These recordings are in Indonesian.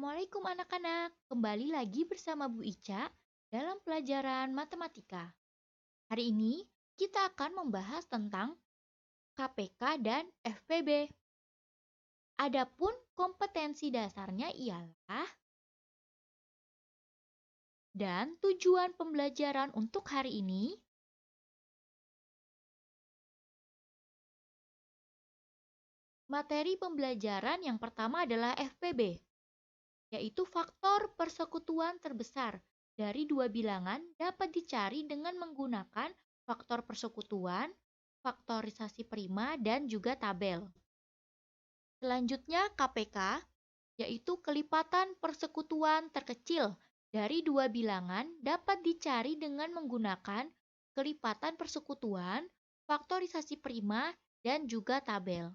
Assalamualaikum anak-anak, kembali lagi bersama Bu Ica dalam pelajaran matematika. Hari ini kita akan membahas tentang KPK dan FPB. Adapun kompetensi dasarnya ialah dan tujuan pembelajaran untuk hari ini. Materi pembelajaran yang pertama adalah FPB, yaitu faktor persekutuan terbesar dari dua bilangan dapat dicari dengan menggunakan faktor persekutuan, faktorisasi prima, dan juga tabel. Selanjutnya KPK, yaitu kelipatan persekutuan terkecil dari dua bilangan dapat dicari dengan menggunakan kelipatan persekutuan, faktorisasi prima, dan juga tabel.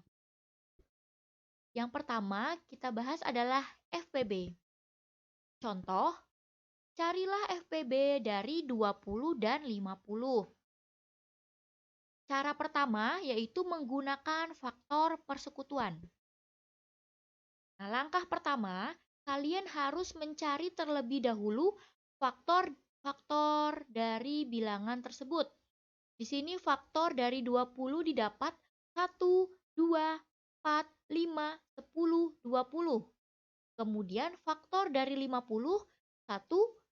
Yang pertama kita bahas adalah FPB. Contoh, carilah FPB dari 20 dan 50. Cara pertama yaitu menggunakan faktor persekutuan. Nah, langkah pertama, kalian harus mencari terlebih dahulu faktor dari bilangan tersebut. Di sini faktor dari 20 didapat 1, 2, 4, 5, 10, 20. Kemudian faktor dari 50, 1,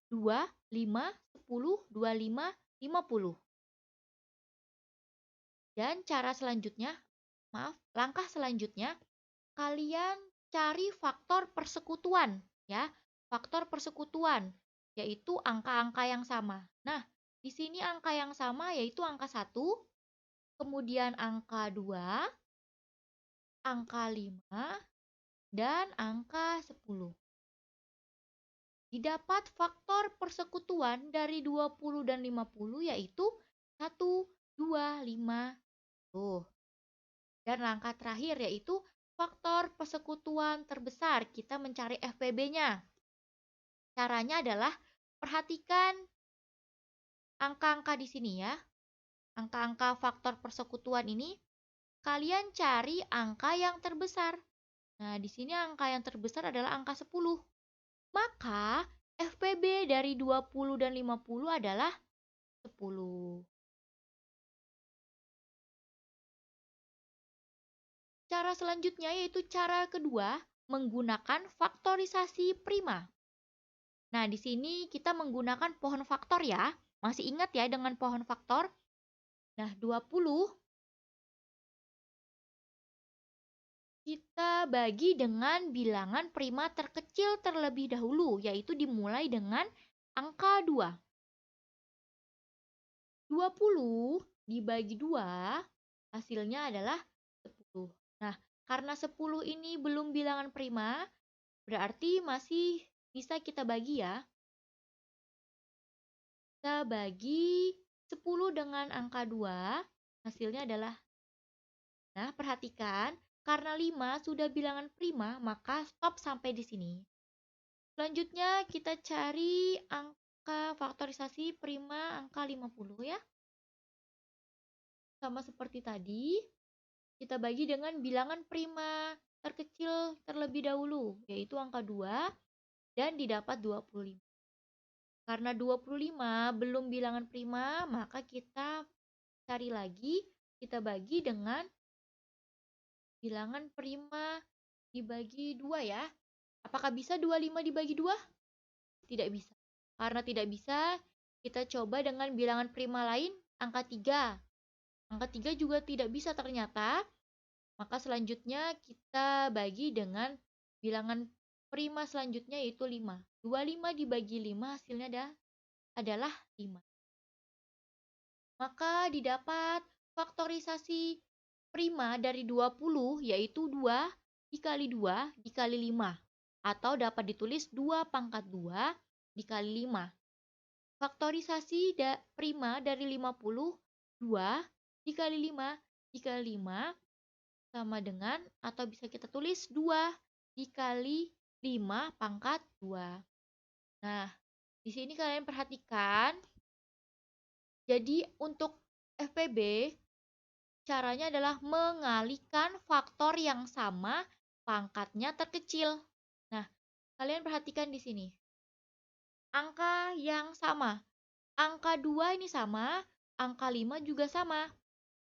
2, 5, 10, 25, 50. Dan langkah selanjutnya, kalian cari faktor persekutuan, ya. Faktor persekutuan, yaitu angka-angka yang sama. Nah, di sini angka yang sama yaitu angka 1, kemudian angka 2, angka 5, dan angka 10. Didapat faktor persekutuan dari 20 dan 50 yaitu 1, 2, 5. Tuh. Dan langkah terakhir yaitu faktor persekutuan terbesar. Kita mencari FPB-nya. Caranya adalah perhatikan angka-angka di sini ya. Angka-angka faktor persekutuan ini kalian cari angka yang terbesar. Nah, di sini angka yang terbesar adalah angka 10. Maka FPB dari 20 dan 50 adalah 10. Cara selanjutnya yaitu cara kedua menggunakan faktorisasi prima. Nah, di sini kita menggunakan pohon faktor ya. Masih ingat ya dengan pohon faktor? Nah, 20 kita bagi dengan bilangan prima terkecil terlebih dahulu, yaitu dimulai dengan angka 2. 20 dibagi 2, hasilnya adalah 10. Nah, karena 10 ini belum bilangan prima, berarti masih bisa kita bagi ya. Kita bagi 10 dengan angka 2, hasilnya adalah. Nah, perhatikan, karena 5 sudah bilangan prima, maka stop sampai di sini. Selanjutnya kita cari angka faktorisasi prima angka 50 ya. Sama seperti tadi, kita bagi dengan bilangan prima terkecil terlebih dahulu, yaitu angka 2, dan didapat 25. Karena 25 belum bilangan prima, maka kita cari lagi, kita bagi dengan bilangan prima dibagi 2 ya. Apakah bisa 25 dibagi 2? Tidak bisa. Karena tidak bisa, kita coba dengan bilangan prima lain, angka 3. Angka 3 juga tidak bisa ternyata. Maka selanjutnya kita bagi dengan bilangan prima selanjutnya yaitu 5. 25 dibagi 5 hasilnya adalah 5. Maka didapat faktorisasi prima dari 20 yaitu 2 dikali 2 dikali 5. Atau dapat ditulis 2 pangkat 2 dikali 5. Faktorisasi prima dari 50, 2 dikali 5 dikali 5 sama dengan atau bisa kita tulis 2 dikali 5 pangkat 2. Nah, di sini kalian perhatikan. Jadi untuk FPB caranya adalah mengalihkan faktor yang sama pangkatnya terkecil. Nah, Kalian perhatikan di sini. Angka yang sama. Angka 2 ini sama, angka 5 juga sama,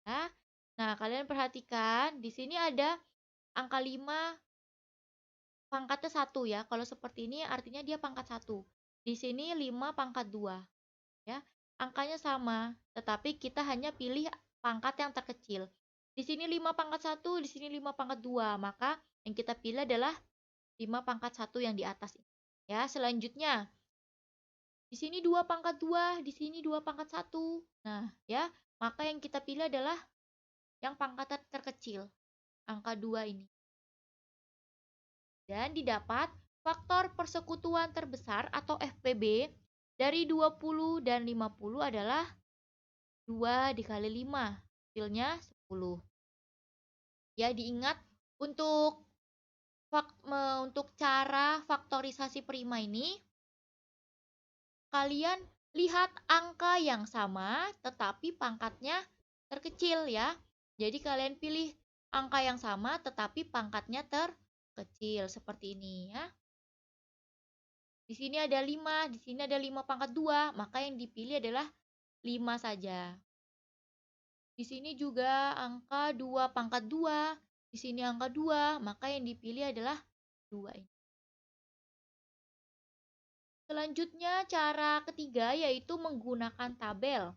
ya. Nah, kalian perhatikan di sini ada angka 5 pangkatnya 1 ya. Kalau seperti ini artinya dia pangkat 1. Di sini 5 pangkat 2 ya. Angkanya sama, tetapi kita hanya pilih pangkat yang terkecil. Di sini 5 pangkat 1, di sini 5 pangkat 2. Maka yang kita pilih adalah 5 pangkat 1 yang di atas ini. Ya, selanjutnya di sini 2 pangkat 2, di sini 2 pangkat 1. Nah, ya, maka yang kita pilih adalah yang pangkat terkecil, angka 2 ini. Dan didapat faktor persekutuan terbesar atau FPB dari 20 dan 50 adalah 2 dikali 5, hasilnya 10. Ya, diingat untuk cara faktorisasi prima ini, kalian lihat angka yang sama tetapi pangkatnya terkecil ya. Jadi kalian pilih angka yang sama tetapi pangkatnya terkecil seperti ini ya. Di sini ada 5, di sini ada 5 pangkat 2, maka yang dipilih adalah 5 saja. Di sini juga angka 2 pangkat 2, di sini angka 2, maka yang dipilih adalah 2 ini. Selanjutnya cara ketiga yaitu menggunakan tabel.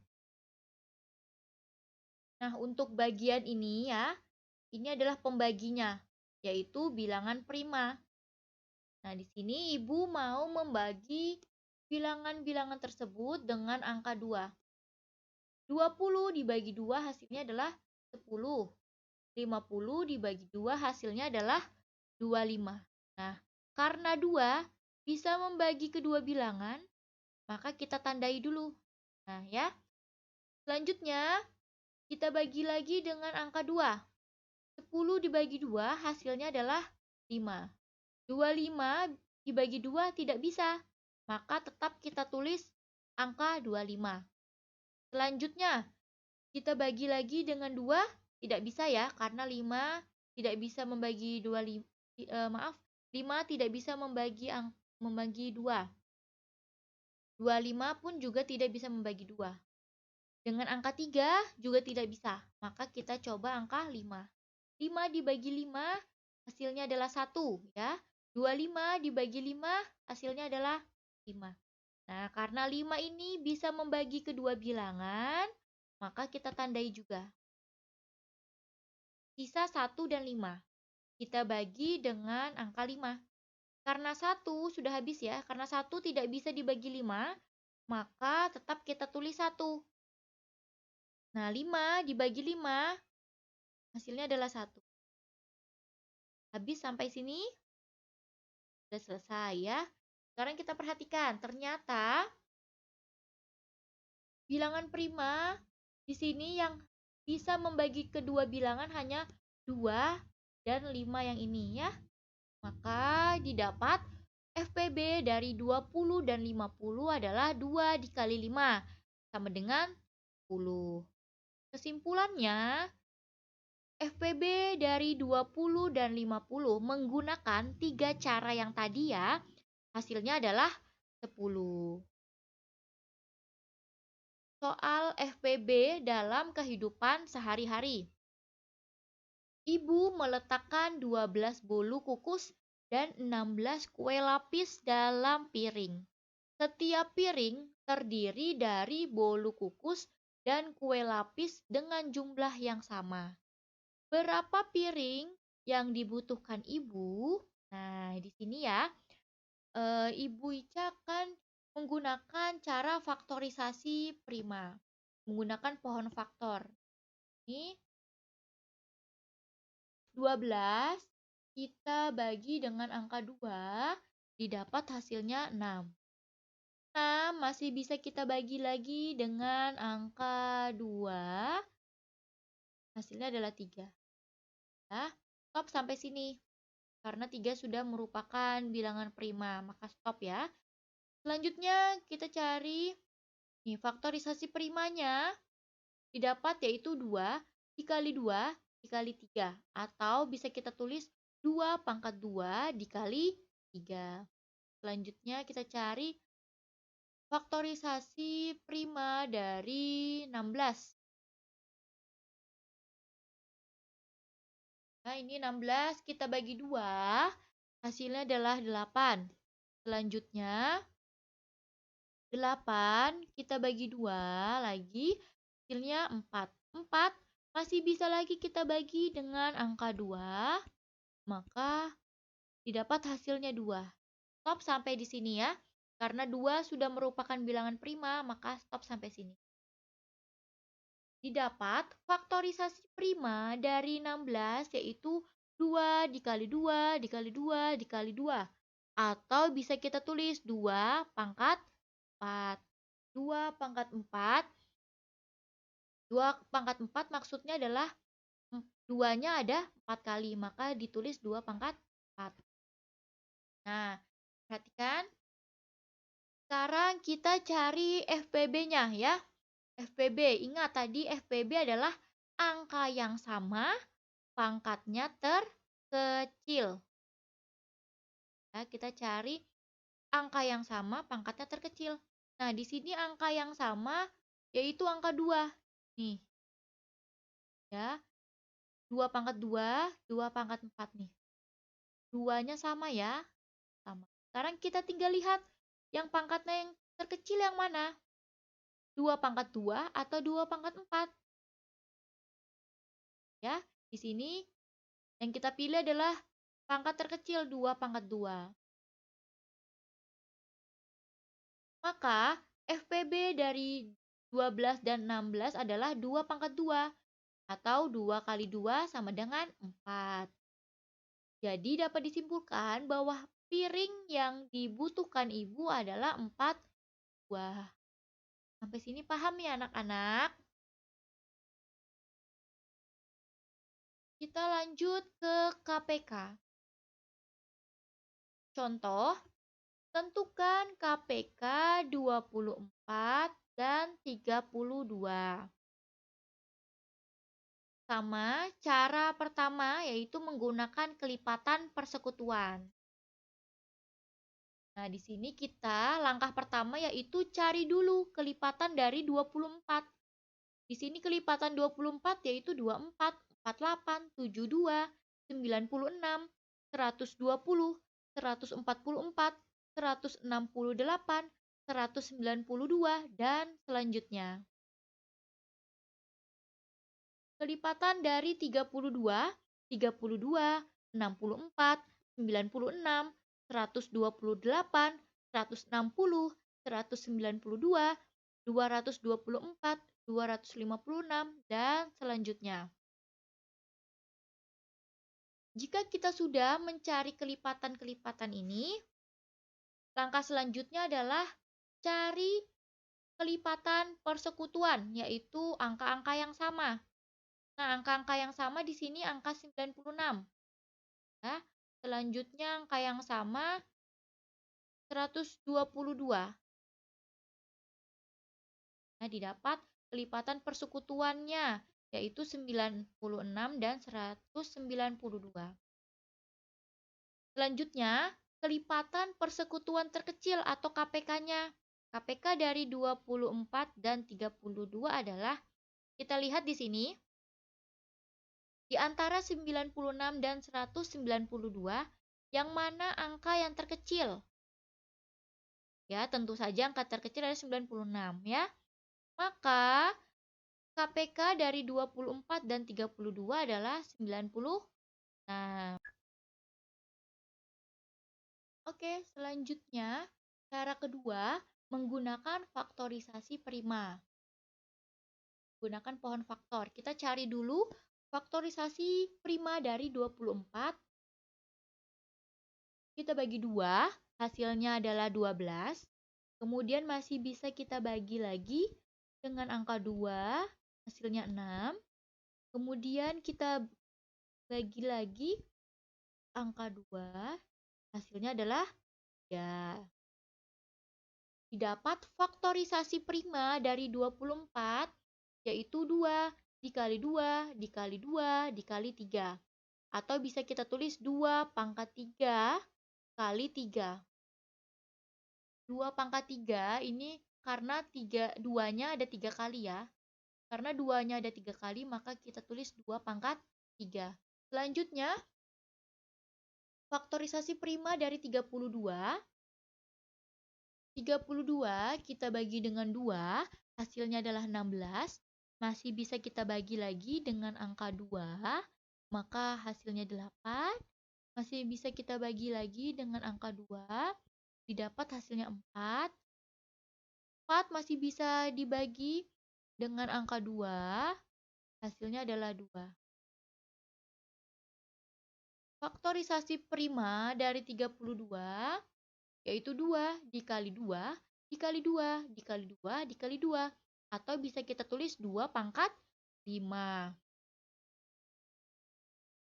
Nah, untuk bagian ini ya, ini adalah pembaginya, yaitu bilangan prima. Nah, di sini Ibu mau membagi bilangan-bilangan tersebut dengan angka 2. 20 dibagi 2 hasilnya adalah 10. 50 dibagi 2 hasilnya adalah 25. Nah, karena 2 bisa membagi kedua bilangan, maka kita tandai dulu. Nah, ya. Selanjutnya, kita bagi lagi dengan angka 2. 10 dibagi 2 hasilnya adalah 5. 25 dibagi 2 tidak bisa, maka tetap kita tulis angka 25. Selanjutnya, kita bagi lagi dengan 2, tidak bisa ya, karena 5 tidak bisa membagi 5 tidak bisa membagi 2. 25 pun juga tidak bisa membagi 2. Dengan angka 3 juga tidak bisa, maka kita coba angka 5. 5 dibagi 5 hasilnya adalah 1 ya. 25 dibagi 5 hasilnya adalah 5. Nah, karena 5 ini bisa membagi kedua bilangan, maka kita tandai juga. Sisa 1 dan 5. Kita bagi dengan angka 5. Karena 1 sudah habis ya, karena 1 tidak bisa dibagi 5, maka tetap kita tulis 1. Nah, 5 dibagi 5 hasilnya adalah 1. Habis sampai sini? Sudah selesai ya. Sekarang kita perhatikan, ternyata bilangan prima di sini yang bisa membagi kedua bilangan hanya 2 dan 5 yang ini ya. Maka didapat FPB dari 20 dan 50 adalah 2 dikali 5 sama dengan 10. Kesimpulannya, FPB dari 20 dan 50 menggunakan 3 cara yang tadi ya, hasilnya adalah 10. Soal FPB dalam kehidupan sehari-hari. Ibu meletakkan 12 bolu kukus dan 16 kue lapis dalam piring. Setiap piring terdiri dari bolu kukus dan kue lapis dengan jumlah yang sama. Berapa piring yang dibutuhkan ibu? Nah, di sini ya, Ibu Ica akan menggunakan cara faktorisasi prima, menggunakan pohon faktor. Ini 12 kita bagi dengan angka 2, didapat hasilnya 6. 6 masih bisa kita bagi lagi dengan angka 2, hasilnya adalah 3. Ya, stop sampai sini. Karena 3 sudah merupakan bilangan prima, maka stop ya. Selanjutnya kita cari nih faktorisasi primanya, didapat yaitu 2 dikali 2 dikali 3, atau bisa kita tulis 2 pangkat 2 dikali 3. selanjutnya kita cari faktorisasi prima dari 16. Nah, ini 16 kita bagi 2, hasilnya adalah 8. Selanjutnya, 8 kita bagi 2 lagi, hasilnya 4. 4 masih bisa lagi kita bagi dengan angka 2, maka didapat hasilnya 2. Stop sampai di sini ya. Karena 2 sudah merupakan bilangan prima, maka stop sampai sini. Didapat faktorisasi prima dari 16 yaitu 2 dikali 2 dikali 2 dikali 2. Atau bisa kita tulis 2 pangkat 4. 2 pangkat 4. 2 pangkat 4 maksudnya adalah 2-nya ada 4 kali, maka ditulis 2 pangkat 4. Nah, perhatikan. Sekarang kita cari FPB-nya ya. FPB, ingat tadi FPB adalah angka yang sama, pangkatnya terkecil. Ya, kita cari angka yang sama, pangkatnya terkecil. Nah, di sini angka yang sama yaitu angka 2. Nih. Ya. 2 pangkat 2, 2 pangkat 4 nih. 2-nya sama ya. Sama. Sekarang kita tinggal lihat yang pangkatnya yang terkecil yang mana? 2 pangkat 2 atau 2 pangkat 4? Ya, di sini yang kita pilih adalah pangkat terkecil 2 pangkat 2. Maka FPB dari 12 dan 16 adalah 2 pangkat 2 atau 2 kali 2 sama dengan 4. Jadi dapat disimpulkan bahwa piring yang dibutuhkan ibu adalah 4 buah. Sampai sini paham ya anak-anak? Kita lanjut ke KPK. Contoh, tentukan KPK 24 dan 32. Sama cara pertama yaitu menggunakan kelipatan persekutuan. Nah, di sini kita langkah pertama yaitu cari dulu kelipatan dari 24. Di sini kelipatan 24 yaitu 24, 48, 72, 96, 120, 144, 168, 192, dan selanjutnya. Kelipatan dari 32, 32, 64, 96, 128, 160, 192, 224, 256, dan selanjutnya. Jika kita sudah mencari kelipatan-kelipatan ini, langkah selanjutnya adalah cari kelipatan persekutuan, yaitu angka-angka yang sama. Nah, angka-angka yang sama di sini angka 96. Ya, selanjutnya angka yang sama 122. Nah, didapat kelipatan persekutuannya yaitu 96 dan 192. Selanjutnya, kelipatan persekutuan terkecil atau KPK-nya. KPK dari 24 dan 32 adalah, kita lihat di sini, di antara 96 dan 192, yang mana angka yang terkecil? Ya, tentu saja angka terkecil adalah 96 ya. Maka KPK dari 24 dan 32 adalah 96. Oke, selanjutnya cara kedua menggunakan faktorisasi prima. Gunakan pohon faktor. Kita cari dulu faktorisasi prima dari 24. Kita bagi 2, hasilnya adalah 12. Kemudian masih bisa kita bagi lagi dengan angka 2, hasilnya 6. Kemudian kita bagi lagi angka 2, hasilnya adalah 3. Didapat faktorisasi prima dari 24, yaitu 2 dikali 2 dikali 2 dikali 3. Atau bisa kita tulis 2 pangkat 3 kali 3. 2 pangkat 3 ini karena 2-nya ada 3 kali ya. Karena 2-nya ada 3 kali, maka kita tulis 2 pangkat 3. Selanjutnya, faktorisasi prima dari 32. 32 kita bagi dengan 2, hasilnya adalah 16. Masih bisa kita bagi lagi dengan angka 2, maka hasilnya 8. Masih bisa kita bagi lagi dengan angka 2, didapat hasilnya 4. 4 masih bisa dibagi dengan angka 2, hasilnya adalah 2. Faktorisasi prima dari 32 yaitu 2 dikali 2 dikali 2 dikali 2 dikali 2. Atau bisa kita tulis 2 pangkat 5.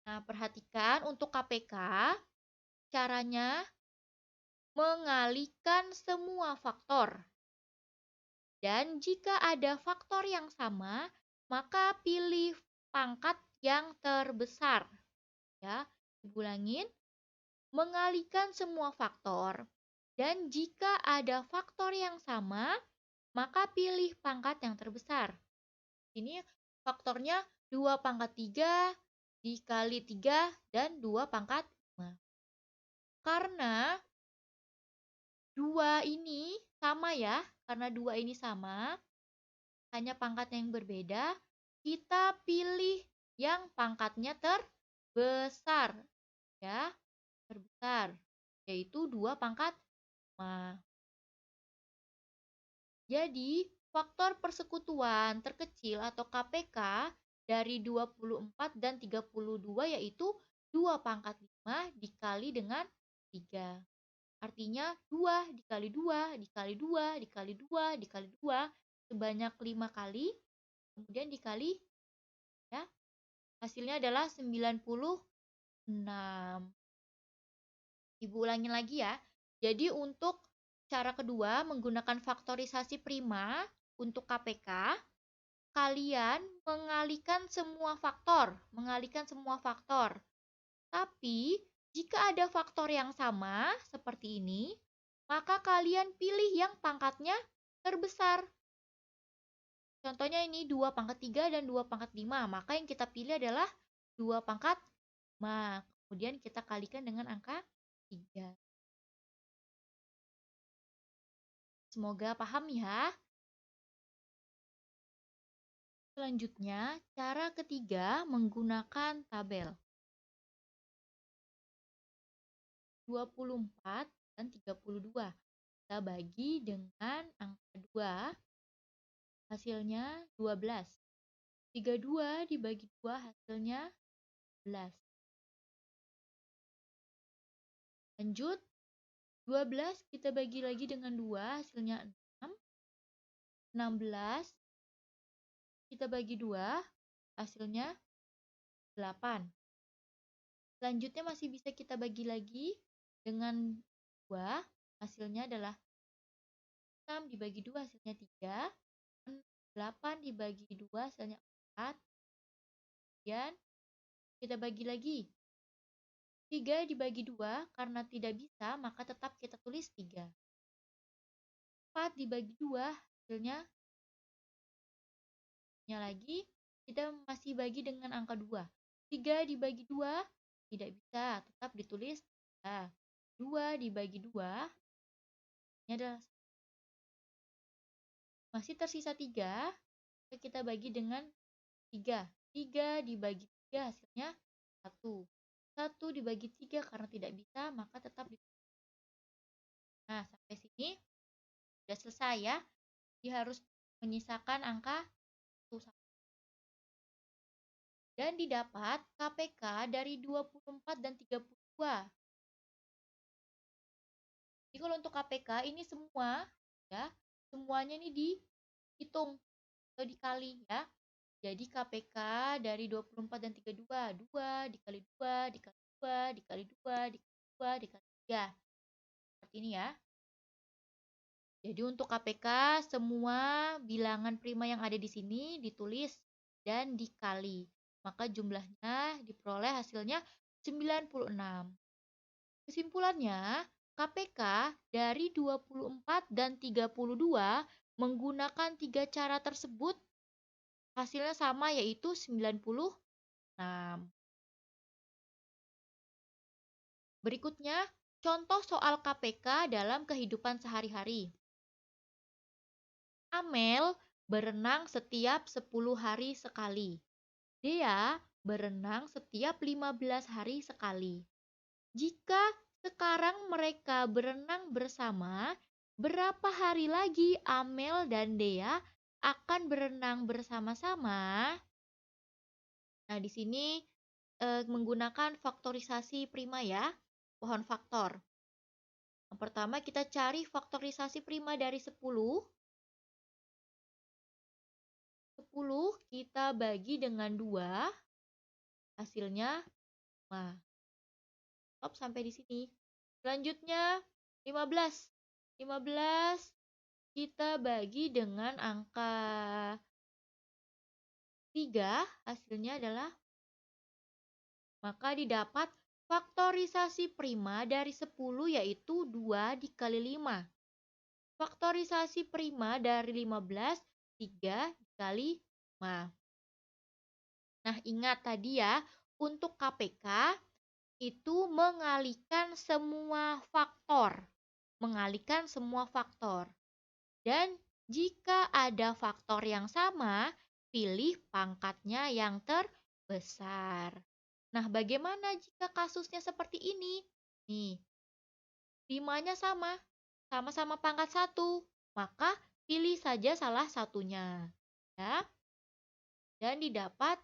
Nah, perhatikan untuk KPK, caranya mengalihkan semua faktor. Dan jika ada faktor yang sama, maka pilih pangkat yang terbesar. Ya, ulangin. Mengalihkan semua faktor. Dan jika ada faktor yang sama, maka pilih pangkat yang terbesar. Ini faktornya 2 pangkat 3 dikali 3 dan 2 pangkat 5. Karena 2 ini sama ya, karena 2 ini sama, hanya pangkat yang berbeda, kita pilih yang pangkatnya terbesar. Ya, terbesar, yaitu 2 pangkat 5. Jadi, faktor persekutuan terkecil atau KPK dari 24 dan 32 yaitu 2 pangkat 5 dikali dengan 3. Artinya 2 dikali 2 dikali 2 dikali 2 dikali 2 sebanyak 5 kali, kemudian dikali ya. Hasilnya adalah 96. Ibu ulangin lagi ya. Jadi untuk cara kedua menggunakan faktorisasi prima untuk KPK, kalian mengalihkan semua faktor. Tapi jika ada faktor yang sama seperti ini, maka kalian pilih yang pangkatnya terbesar. Contohnya ini 2 pangkat 3 dan 2 pangkat 5, maka yang kita pilih adalah 2 pangkat 5. Kemudian kita kalikan dengan angka 3. Semoga paham ya. Selanjutnya, cara ketiga menggunakan tabel. 24 dan 32. Kita bagi dengan angka 2, hasilnya 12. 32 dibagi 2 hasilnya 11. Lanjut, 12 kita bagi lagi dengan 2 hasilnya 6. 16 kita bagi 2 hasilnya 8. Selanjutnya masih bisa kita bagi lagi dengan 2, hasilnya adalah 6 dibagi 2 hasilnya 3. 8 dibagi 2 hasilnya 4. Kemudian kita bagi lagi. 3 dibagi 2 karena tidak bisa maka tetap kita tulis 3. 4 dibagi 2 hasilnya lagi kita masih bagi dengan angka 2. 3 dibagi 2 tidak bisa, tetap ditulis 3. 2 dibagi 2 ini adalah masih tersisa 3, kita bagi dengan 3. 3 dibagi 3 hasilnya 1. 1 dibagi 3 karena tidak bisa, maka tetap ditulis. Nah, sampai sini sudah selesai ya. Dia harus menyisakan angka 1. Dan didapat KPK dari 24 dan 32. Jadi kalau untuk KPK ini semua ya, semuanya ini dihitung atau dikali ya. Jadi KPK dari 24 dan 32, 2 dikali 2 dikali 2 dikali 2 dikali 2 dikali 3. Seperti ini ya. Jadi untuk KPK semua bilangan prima yang ada di sini ditulis dan dikali. Maka jumlahnya diperoleh hasilnya 96. Kesimpulannya, KPK dari 24 dan 32 menggunakan tiga cara tersebut hasilnya sama yaitu 96. Berikutnya, contoh soal KPK dalam kehidupan sehari-hari. Amel berenang setiap 10 hari sekali. Dea berenang setiap 15 hari sekali. Jika sekarang mereka berenang bersama, berapa hari lagi Amel dan Dea akan berenang bersama-sama? Nah, di sini menggunakan faktorisasi prima ya, pohon faktor. Yang pertama kita cari faktorisasi prima dari 10. 10 kita bagi dengan 2, hasilnya 5. Stop sampai di sini. Selanjutnya 15. 15 kita bagi dengan angka 3, hasilnya adalah, maka didapat faktorisasi prima dari 10 yaitu 2 dikali 5. Faktorisasi prima dari 15, 3 dikali 5. Nah, ingat tadi ya, untuk KPK itu mengalihkan semua faktor. Mengalihkan semua faktor. Dan jika ada faktor yang sama, pilih pangkatnya yang terbesar. Nah, bagaimana jika kasusnya seperti ini? Nih, 5-nya sama-sama pangkat 1, maka pilih saja salah satunya. Ya. Dan didapat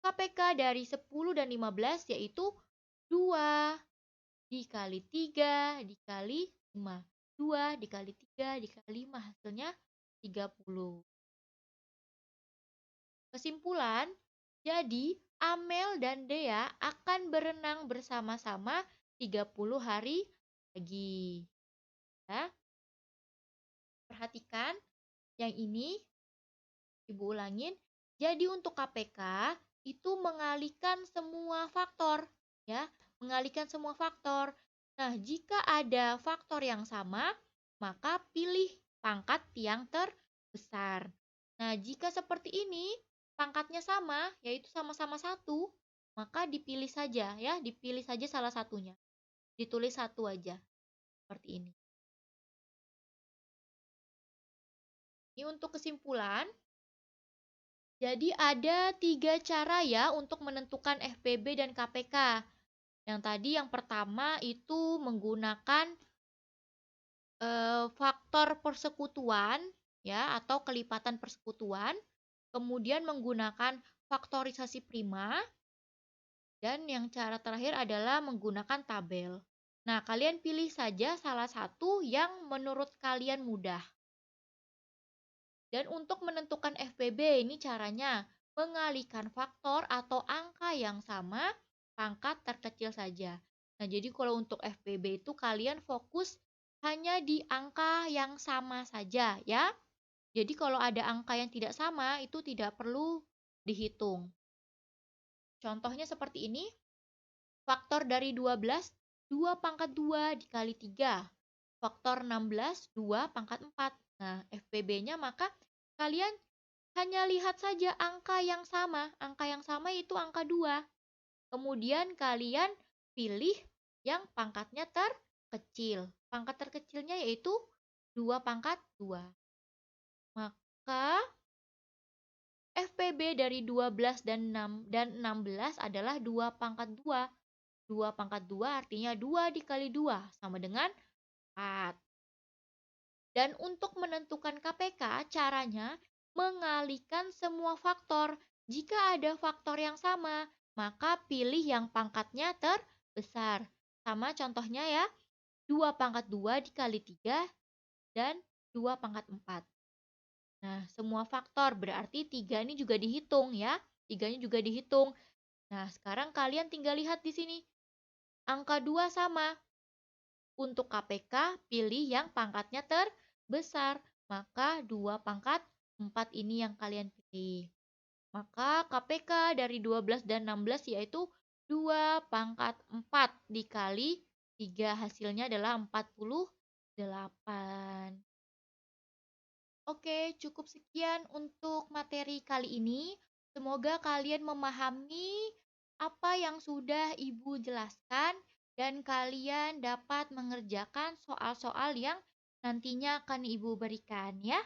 KPK dari 10 dan 15 yaitu 2 dikali 3 dikali 5. 2 dikali 3 dikali 5 hasilnya 30. Kesimpulan, jadi Amel dan Dea akan berenang bersama-sama 30 hari lagi. Ya. Perhatikan yang ini, Ibu ulangin. Jadi untuk KPK itu mengalihkan semua faktor, ya, mengalihkan semua faktor. Nah, jika ada faktor yang sama, maka pilih pangkat yang terbesar. Nah, jika seperti ini, pangkatnya sama, yaitu sama-sama 1, maka dipilih saja ya, dipilih saja salah satunya. Ditulis 1 aja. Seperti ini. Ini untuk kesimpulan. Jadi ada 3 cara ya untuk menentukan FPB dan KPK. Yang tadi yang pertama itu menggunakan faktor persekutuan ya atau kelipatan persekutuan, kemudian menggunakan faktorisasi prima, dan yang cara terakhir adalah menggunakan tabel. Nah, kalian pilih saja salah satu yang menurut kalian mudah. Dan untuk menentukan FPB ini caranya mengalihkan faktor atau angka yang sama, pangkat terkecil saja. Nah, jadi kalau untuk FPB itu kalian fokus hanya di angka yang sama saja ya. Jadi kalau ada angka yang tidak sama itu tidak perlu dihitung. Contohnya seperti ini. Faktor dari 12, 2 pangkat 2 dikali 3. Faktor 16, 2 pangkat 4. Nah, FPB-nya maka kalian hanya lihat saja angka yang sama. Angka yang sama itu angka 2. Kemudian kalian pilih yang pangkatnya terkecil. Pangkat terkecilnya yaitu 2 pangkat 2. Maka FPB dari 12 dan 16 adalah 2 pangkat 2. 2 pangkat 2 artinya 2 dikali 2 sama dengan 4. Dan untuk menentukan KPK, caranya mengalihkan semua faktor. Jika ada faktor yang sama, maka pilih yang pangkatnya terbesar. Sama contohnya ya, 2 pangkat 2 dikali 3 dan 2 pangkat 4. Nah, semua faktor berarti 3 ini juga dihitung ya. 3-nya juga dihitung. Nah, sekarang kalian tinggal lihat di sini. Angka 2 sama. Untuk KPK, pilih yang pangkatnya terbesar. Maka 2 pangkat 4 ini yang kalian pilih. Maka KPK dari 12 dan 16 yaitu 2 pangkat 4 dikali 3 hasilnya adalah 48. Oke, cukup sekian untuk materi kali ini. Semoga kalian memahami apa yang sudah Ibu jelaskan dan kalian dapat mengerjakan soal-soal yang nantinya akan Ibu berikan ya.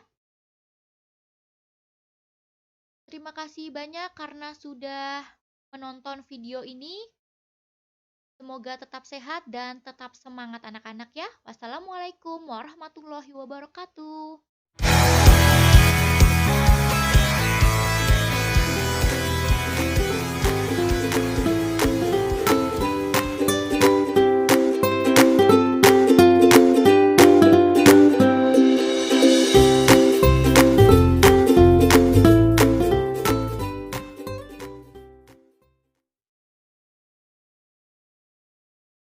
Terima kasih banyak karena sudah menonton video ini. Semoga tetap sehat dan tetap semangat anak-anak ya. Wassalamualaikum warahmatullahi wabarakatuh.